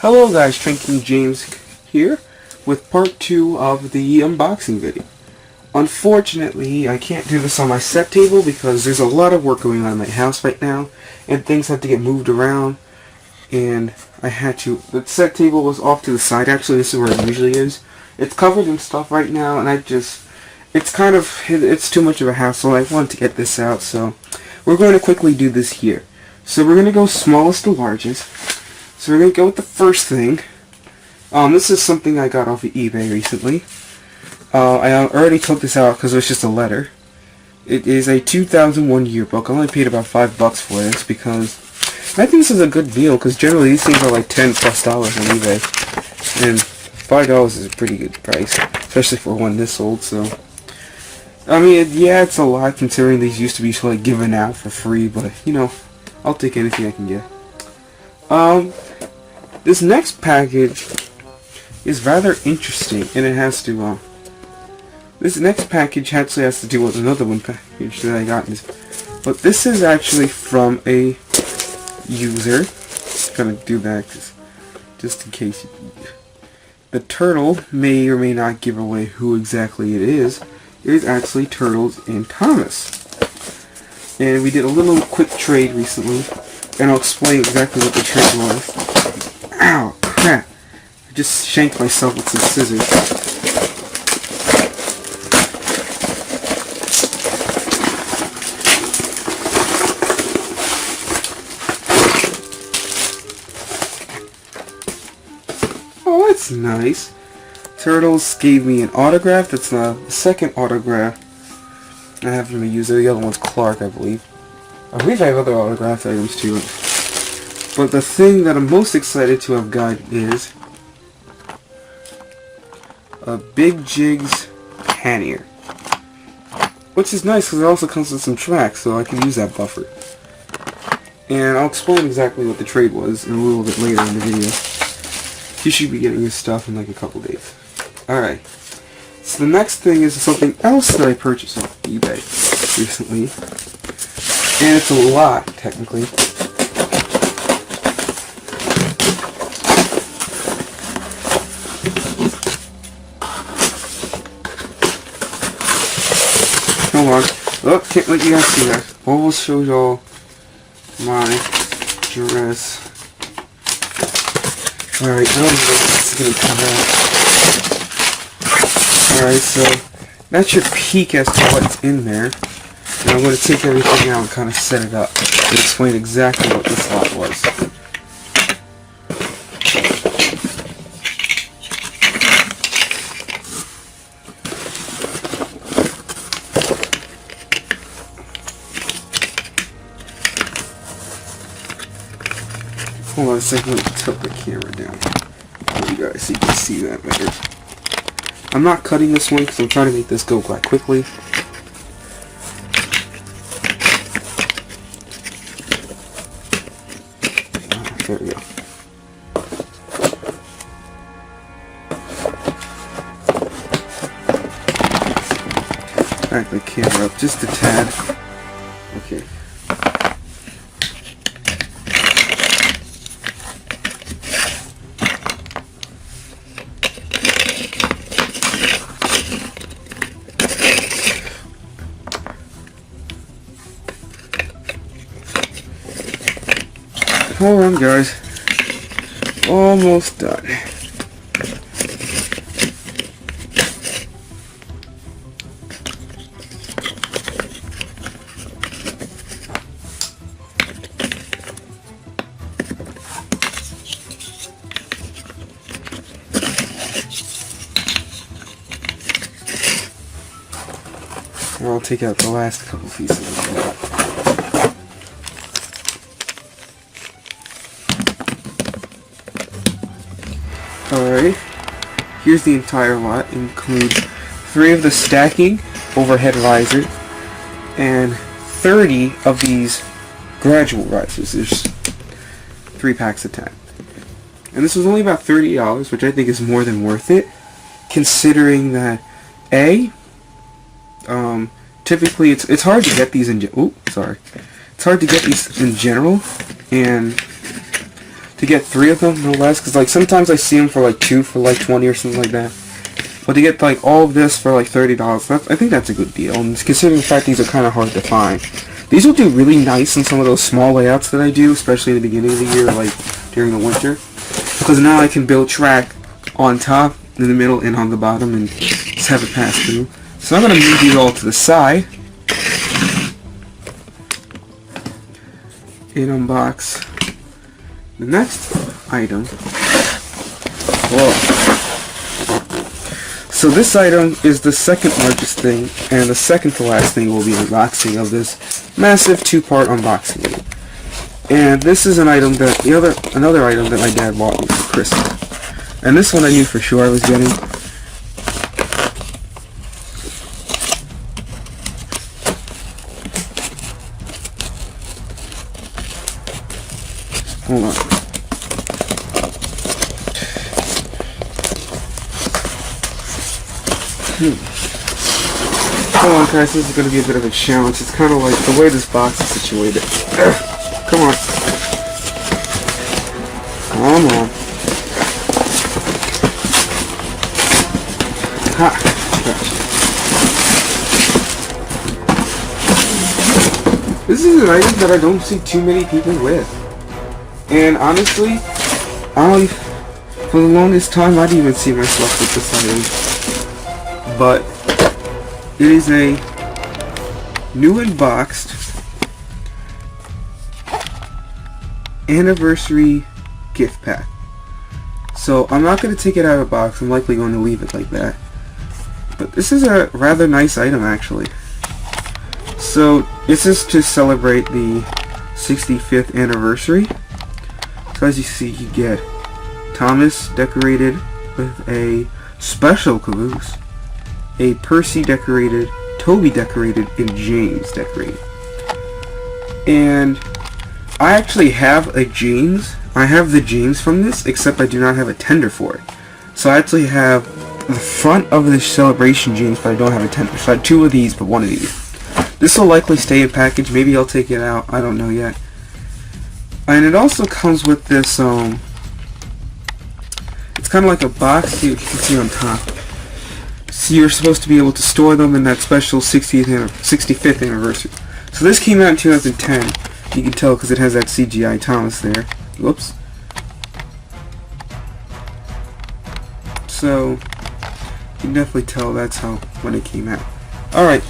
Hello guys, Tranking James here with part 2 of the unboxing video. Unfortunately, I can't do this on my set table because there's a lot of work going on in my house right now and things have to get moved around, and the set table was off to the side. Actually, this is where it usually is. It's covered in stuff right now and it's too much of a hassle. I wanted to get this out, so we're going to quickly do this here. So we're going to go smallest to largest. So we're going to go with the first thing. This is something I got off of eBay recently. I already took this out because it was just a letter. It is a 2001 yearbook. I only paid about $5 for this because I think this is a good deal, because generally these things are like $10+ on eBay. And $5 is a pretty good price, especially for one this old. So, I mean, yeah, it's a lot considering these used to be like given out for free, but you know, I'll take anything I can get. This next package is rather interesting, and it has to, this next package actually has to do with another one package that I got. But this is actually from a user. Gonna do that just in case. The turtle may or may not give away who exactly it is. It is actually Turtles and Thomas. And we did a little quick trade recently, and I'll explain exactly what the trade was. Ow, crap. I just shanked myself with some scissors. Oh, that's nice. Turtles gave me an autograph. That's the second autograph I have from a user. The other one's Clark, I believe. I believe I have other autograph items too. But the thing that I'm most excited to have got is a Big Jigs pannier, which is nice because it also comes with some tracks, so I can use that buffer. And I'll explain exactly what the trade was in a little bit later in the video. You should be getting this stuff in like a couple days. Alright, so the next thing is something else that I purchased on eBay recently, and it's a lot technically. Hold on. Oh, can't let you guys see that. Almost showed y'all my dress. Alright, I don't know if this is going to come out. Alright, so that's your peek as to what's in there. And I'm going to take everything out and kind of set it up and explain exactly what this lot was. Hold on a second, let me tilt the camera down for you guys so you can see that better. I'm not cutting this one because I'm trying to make this go quite quickly. There we go. Back the camera up just a tad. Okay. Hold on, guys. Almost done. I'll take out the last couple pieces. Alright, here's the entire lot. It includes 3 of the stacking overhead risers and 30 of these gradual risers. There's 3 packs of 10. And this was only about $30, which I think is more than worth it, considering that typically it's hard to get these in it's hard to get these in general, and to get 3 of them, no less, because like sometimes I see them for like 2 for like 20 or something like that. But to get like all of this for like $30, I think that's a good deal. And considering the fact these are kind of hard to find, these will do really nice in some of those small layouts that I do, especially in the beginning of the year, like during the winter, because now I can build track on top, in the middle, and on the bottom, and just have it pass through. So I'm going to move these all to the side and unbox the next item. Whoa. So this item is the second largest thing, and the second to last thing will be unboxing of this massive 2-part unboxing. And this is an item that another item that my dad bought me for Christmas. And this one I knew for sure I was getting. Hold on. Hold on, guys, this is going to be a bit of a challenge. It's kind of like the way this box is situated. Come on. Come on. Ha! This is an item that I don't see too many people with. And honestly, for the longest time, I didn't even see myself with this item. But it is a new unboxed anniversary gift pack. So I'm not going to take it out of the box. I'm likely going to leave it like that. But this is a rather nice item, actually. So this is to celebrate the 65th anniversary. So as you see, you get Thomas decorated with a special caboose, a Percy decorated, Toby decorated, and James decorated. And I actually have a James. I have the James from this, except I do not have a tender for it. So I actually have the front of the celebration James, but I don't have a tender. So I have 2 of these, but 1 of these. This will likely stay in package. Maybe I'll take it out. I don't know yet. And it also comes with this, it's kind of like a box you can see on top. So you're supposed to be able to store them in that special 65th anniversary. So this came out in 2010. You can tell because it has that CGI Thomas there. Whoops. So you can definitely tell that's when it came out. Alright,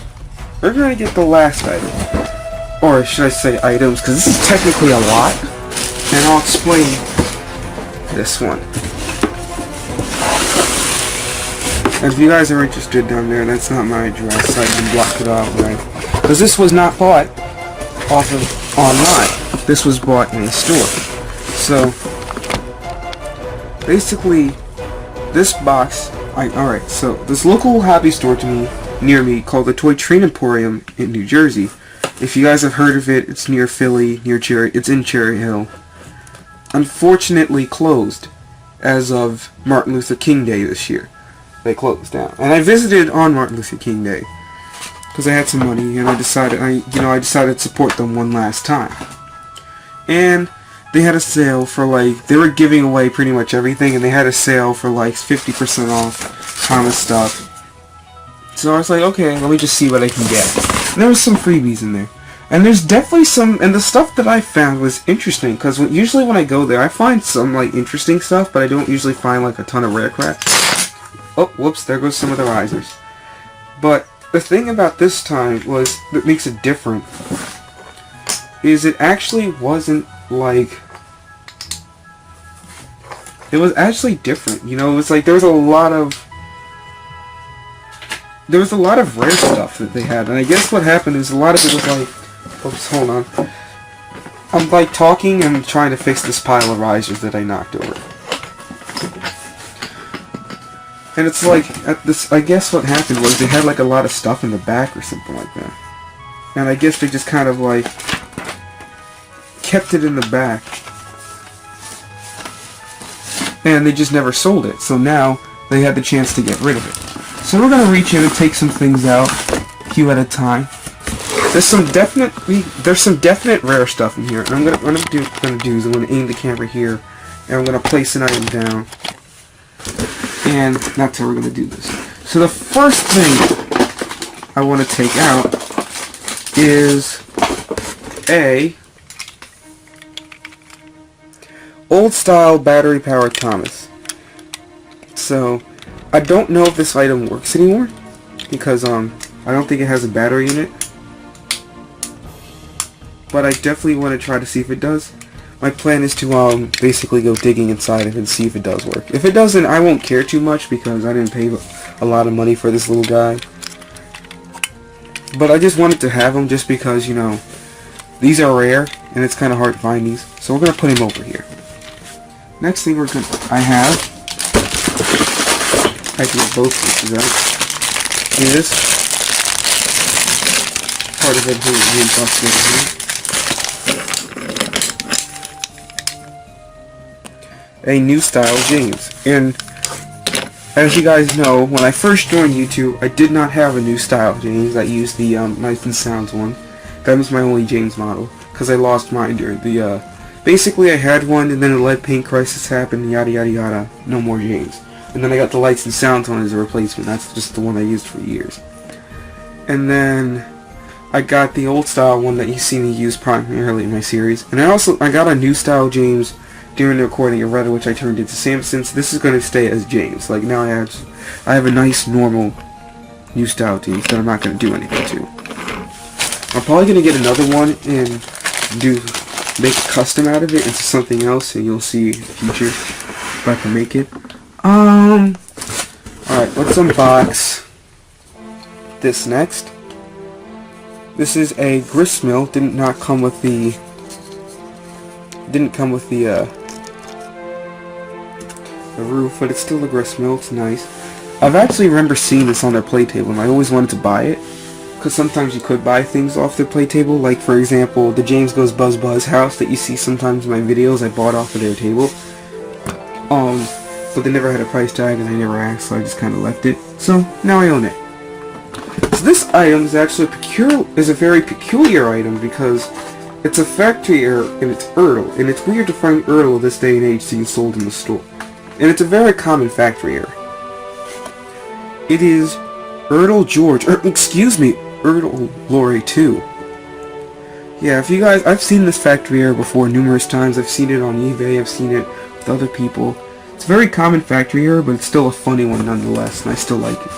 we're going to get the last item. Or should I say items, because this is technically a lot. And I'll explain this one. If you guys are interested down there, that's not my address. I can block it off, right? Because this was not bought off of online. This was bought in a store. So, basically, this box... Alright, so this local hobby store near me called the Toy Train Emporium in New Jersey. If you guys have heard of it, it's near Philly, it's in Cherry Hill. Unfortunately closed as of Martin Luther King Day this year. They closed down. And I visited on Martin Luther King Day because I had some money, and I decided to support them one last time. And they had a sale for they were giving away pretty much everything, and they had a sale for 50% off Thomas stuff. So I was like, okay, let me just see what I can get. And there was some freebies in there. And there's definitely some, and the stuff that I found was interesting, because usually when I go there, I find some interesting stuff, but I don't usually find a ton of rare crap. Oh, whoops, there goes some of the risers. But the thing about this time that makes it different is it actually wasn't it was actually different. You know, it was there was a lot of rare stuff that they had. And I guess what happened is a lot of it was oops, hold on. I'm talking and trying to fix this pile of risers that I knocked over. And it's I guess what happened was they had a lot of stuff in the back or something like that. And I guess they just kind of kept it in the back. And they just never sold it. So now they had the chance to get rid of it. So we're going to reach in and take some things out, a few at a time. There's some definite rare stuff in here. And what I'm going to do is I'm going to aim the camera here and I'm going to place an item down. And that's how we're going to do this. So the first thing I want to take out is a old style battery powered Thomas. So I don't know if this item works anymore because I don't think it has a battery in it. But I definitely want to try to see if it does. My plan is to basically go digging inside of it and see if it does work. If it doesn't, I won't care too much because I didn't pay a lot of money for this little guy. But I just wanted to have him just because, you know, these are rare and it's kind of hard to find these. So we're going to put him over here. Next thing I can get both pieces out, is part of it here. A new style James. And as you guys know, when I first joined YouTube, I did not have a new style James. I used the Lights and Sounds one. That was my only James model because I lost mine during the basically I had one and then a lead paint crisis happened, yada yada yada, no more James. And then I got the Lights and Sounds one as a replacement. That's just the one I used for years. And then I got the old style one that you see me use primarily in my series. And I got a new style James during the recording of Reddit, which I turned into Samson's. This is going to stay as James. Like now I have a nice normal new style James that I'm not going to do anything to. I'm probably going to get another one and make a custom out of it into something else, and you'll see in the future if I can make it. Alright, let's unbox this next. This is a grist mill. Didn't come with the roof, but it's still a grist mill. It's nice. I've actually remember seeing this on their play table, and I always wanted to buy it because sometimes you could buy things off their play table. Like for example, the James Goes Buzz Buzz house that you see sometimes in my videos. I bought off of their table. But they never had a price tag, and I never asked, so I just kind of left it. So now I own it. So this item is actually a very peculiar item because it's a factory error and it's Ertl, and it's weird to find Ertl this day and age being sold in the store. And it's a very common factory error. It is Ertl Lorry 2. Yeah, if you guys, I've seen this factory error before numerous times. I've seen it on eBay, I've seen it with other people. It's a very common factory error, but it's still a funny one nonetheless, and I still like it.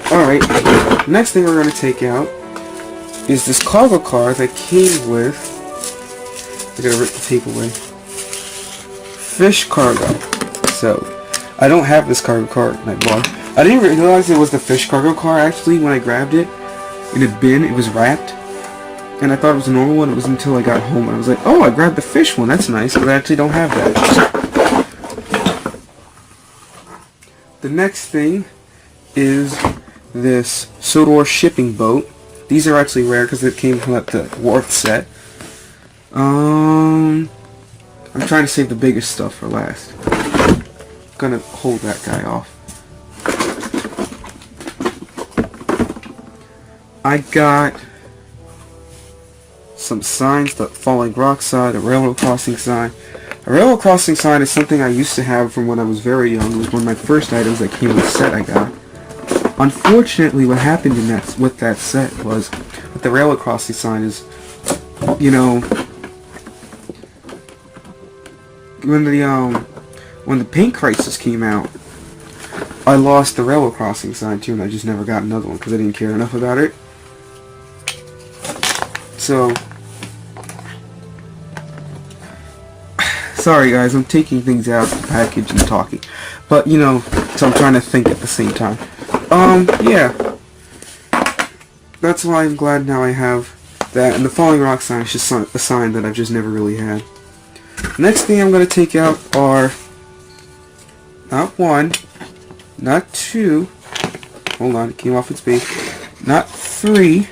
Alright, next thing we're going to take out is this cargo car that came with, I gotta rip the tape away, fish cargo. So, I don't have this cargo car and I bought it. I didn't realize it was the fish cargo car actually when I grabbed it. In a bin, it was wrapped. And I thought it was a normal one. It was until I got home and I was like, oh, I grabbed the fish one. That's nice, but I actually don't have that. The next thing is this Sodor shipping boat. These are actually rare because it came from the Wharf set. I'm trying to save the biggest stuff for last. I'm gonna hold that guy off. I got some signs, the falling rock sign, a railroad crossing sign. A railroad crossing sign is something I used to have from when I was very young. It was one of my first items that came with the set I got. Unfortunately, what happened with that set was, with the railroad crossing sign is, you know, when the paint crisis came out, I lost the railroad crossing sign too, and I just never got another one because I didn't care enough about it. So, sorry guys, I'm taking things out of the package and talking, but you know, so I'm trying to think at the same time. Yeah, that's why I'm glad now I have that, and the falling rock sign is just a sign that I've just never really had. Next thing I'm going to take out are not one, not two, hold on, it came off its base, not three,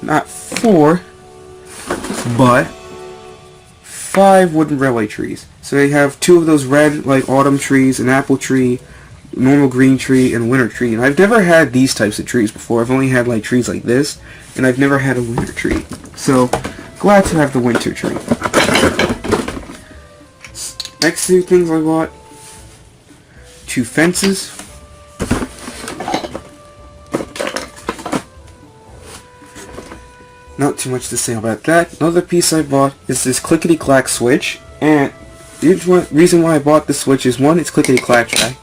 not four, but 5 wooden railway trees. So they have 2 of those red, like autumn trees, an apple tree, normal green tree, and winter tree. And I've never had these types of trees before. I've only had like trees like this, and I've never had a winter tree. So glad to have the winter tree. Next two things I bought: 2 fences. Not too much to say about that. Another piece I bought is this clickety-clack switch, and the reason why I bought this switch is 1, it's clickety-clack track.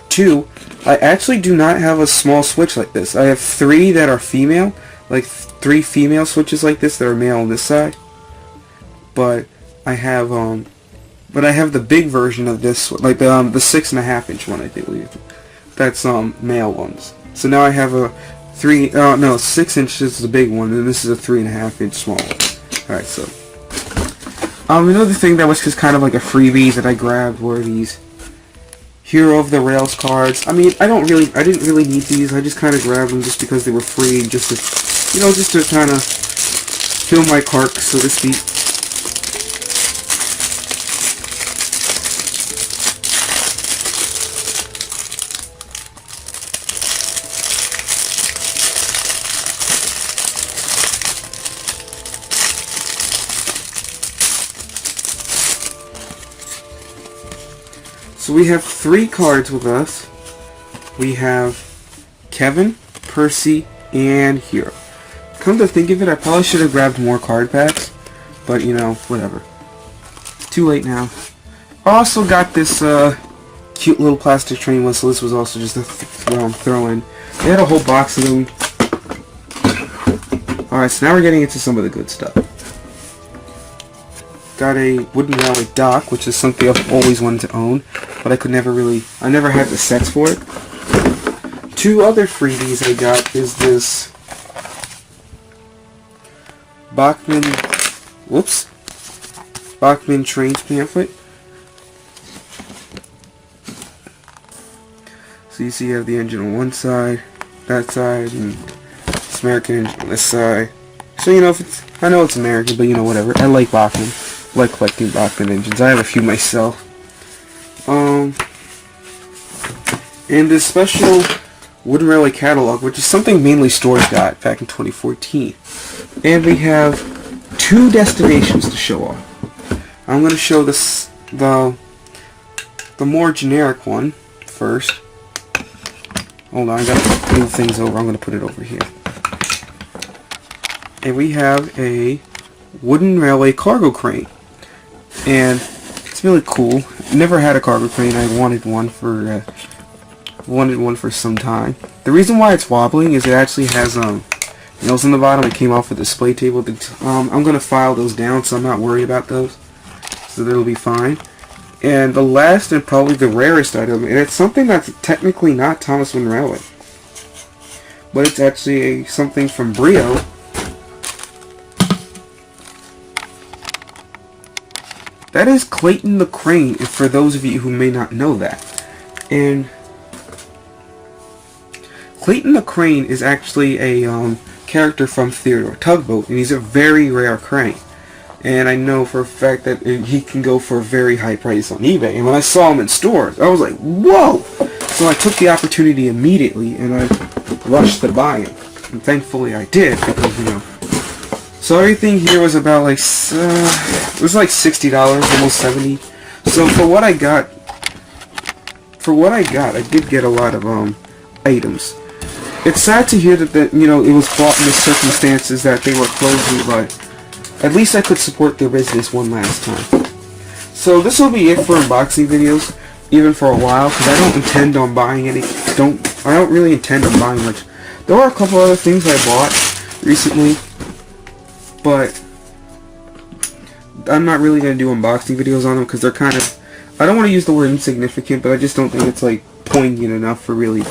2, I actually do not have a small switch like this. I have 3 that are female, like 3 female switches like this that are male on this side. But I have the big version of this, like the 6.5 inch one, I believe. That's male ones. So now I have a 6 inches is the big one, and this is a 3.5 inch small one. Alright, so another thing that was just kind of like a freebie that I grabbed were these Hero of the Rails cards. I mean, I didn't really need these. I just kind of grabbed them just because they were free, just to kind of fill my cart, so to speak. So we have 3 cards with us. We have Kevin, Percy, and Hero. Come to think of it, I probably should have grabbed more card packs, but you know, whatever. Too late now. I also got this cute little plastic train one, so this was also just a throw in. They had a whole box of them. Alright, so now we're getting into some of the good stuff. Got a wooden railway dock, which is something I've always wanted to own, but I never had the sets for it. 2 other freebies I got is this Bachmann Trains pamphlet. So you see you have the engine on one side, that side, and it's American engine on this side. So you know, I know it's American, but you know, whatever. I like Bachmann. I like collecting Bachmann engines. I have a few myself. And this special wooden railway catalog, which is something mainly stores got back in 2014. And we have 2 destinations to show off. I'm going to show this the more generic one first. Hold on, I got to move things over. I'm going to put it over here. And we have a wooden railway cargo crane. And it's really cool. Never had a cargo crane. I wanted one for some time. The reason why it's wobbling is it actually has nails in the bottom. It came off a display table. I'm gonna file those down, so I'm not worried about those. So that'll be fine. And the last and probably the rarest item, and it's something that's technically not Thomas Wooden Railway, but it's actually something from Brio. That is Clayton the Crane, for those of you who may not know that. And Clayton the Crane is actually a character from Theodore Tugboat, and he's a very rare crane. And I know for a fact that he can go for a very high price on eBay. And when I saw him in stores, I was like, whoa! So I took the opportunity immediately, and I rushed to buy him. And thankfully I did, because, you know. So everything here was about like, it was like $60, almost $70. So for what I got, I did get a lot of items. It's sad to hear that you know, it was bought in the circumstances that they were closing, but at least I could support their business one last time. So this will be it for unboxing videos, even for a while, because I don't intend on buying any. I don't really intend on buying much. There are a couple other things I bought recently, but I'm not really going to do unboxing videos on them because they're kind of, I don't want to use the word insignificant, but I just don't think it's like poignant enough for me to really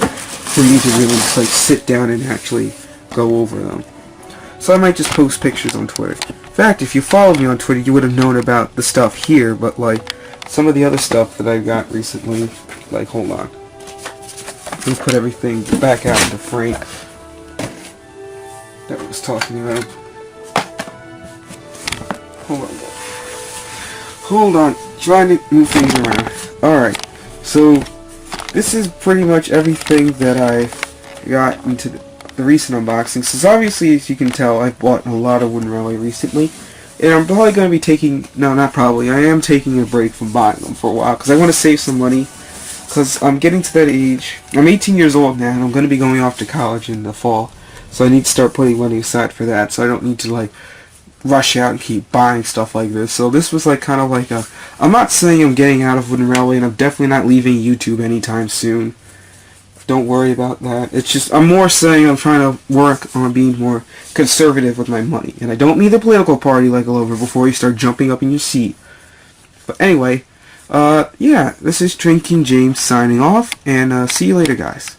just like sit down and actually go over them. So I might just post pictures on Twitter. In fact, if you followed me on Twitter, you would have known about the stuff here, but like some of the other stuff that I got recently, like, hold on. Let's put everything back out into Frank that I was talking about. Hold on, trying to move things around. Alright, so this is pretty much everything that I got into the recent unboxings. So obviously, as you can tell, I've bought a lot of Wooden Railway recently. And I'm probably going to be taking, no, not probably, I am taking a break from buying them for a while, because I want to save some money, because I'm getting to that age. I'm 18 years old now, and I'm going to be going off to college in the fall, so I need to start putting money aside for that, so I don't need to, like, rush out and keep buying stuff like this. So this was, like, kind of like a, I'm not saying I'm getting out of Wooden Railway, and I'm definitely not leaving YouTube anytime soon. Don't worry about that. It's just, I'm more saying I'm trying to work on being more conservative with my money. And I don't need the political party like all over before you start jumping up in your seat. But anyway, yeah, this is Drinking James signing off, and see you later, guys.